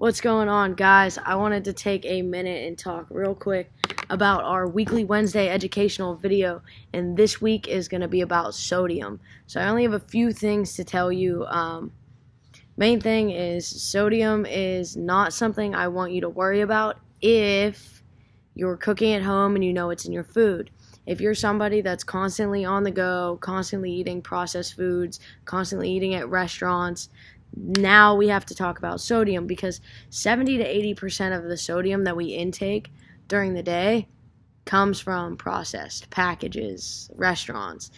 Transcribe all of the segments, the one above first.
What's going on, guys? I wanted to take a minute and talk real quick about our weekly Wednesday educational video, and this week is going to be about sodium. So I only have a few things to tell you. Main thing is sodium is not something I want you to worry about if you're cooking at home and you know it's in your food. If you're somebody that's constantly on the go, constantly eating processed foods, constantly eating at restaurants, now we have to talk about sodium, because 70 to 80% of the sodium that we intake during the day comes from processed packages, restaurants.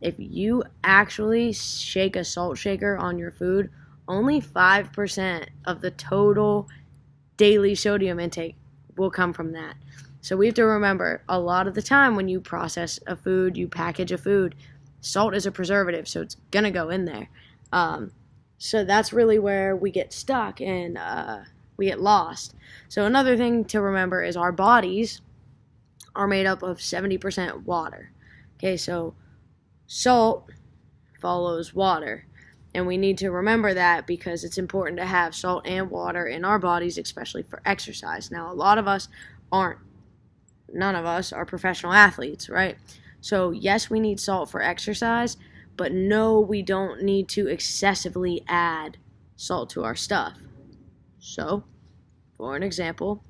If you actually shake a salt shaker on your food, only 5% of the total daily sodium intake will come from that. So we have to remember, a lot of the time when you process a food, you package a food, salt is a preservative, so it's going to go in there. So that's really where we get stuck and we get lost. So another thing to remember is our bodies are made up of 70% water. Okay, so salt follows water. And we need to remember that because it's important to have salt and water in our bodies, especially for exercise. Now, a lot of us aren't. None of us are professional athletes, right? So yes, we need salt for exercise, but no, we don't need to excessively add salt to our stuff. So, for an example,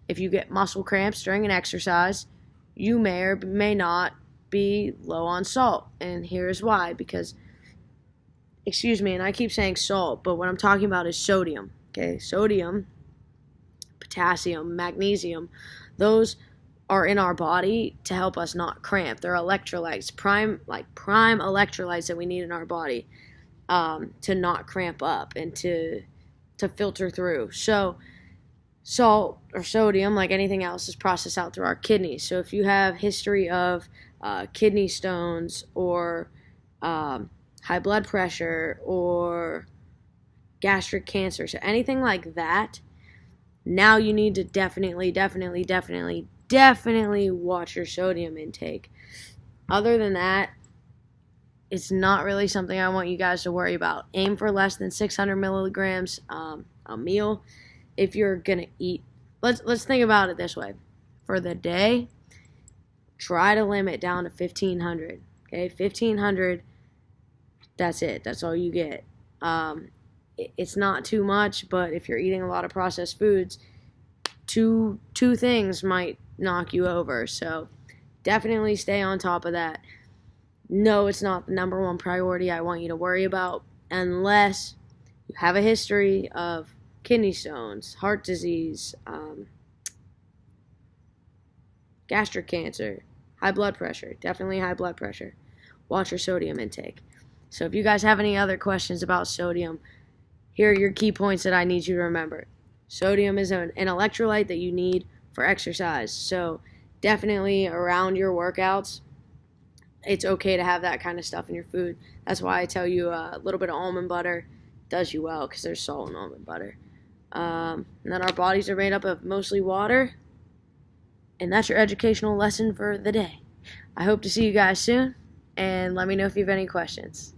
if you get muscle cramps during an exercise, you may or may not be low on salt. And here's why, because, and I keep saying salt, but what I'm talking about is sodium. Okay, sodium, potassium, magnesium, those are in our body to help us not cramp. They're electrolytes, prime electrolytes that we need in our body to not cramp up and to filter through. So salt or sodium, like anything else, is processed out through our kidneys. So if you have history of kidney stones or high blood pressure or gastric cancer, so anything like that, now you need to definitely watch your sodium intake. Other than that, it's not really something I want you guys to worry about. Aim for less than 600 milligrams a meal if you're gonna eat. Let's think about it this way. For the day, try to limit down to 1,500. Okay, 1,500. That's it. That's all you get. It's not too much, but if you're eating a lot of processed foods, two things might knock you over. So definitely stay on top of that. No, it's not the number one priority I want you to worry about unless you have a history of kidney stones, heart disease, gastric cancer, high blood pressure. Definitely high blood pressure. Watch your sodium intake. So if you guys have any other questions about sodium, here are your key points that I need you to remember. Sodium is an electrolyte that you need for exercise. So definitely around your workouts, it's okay to have that kind of stuff in your food. That's why I tell you a little bit of almond butter does you well, because there's salt in almond butter. And then our bodies are made up of mostly water. And that's your educational lesson for the day. I hope to see you guys soon. And let me know if you have any questions.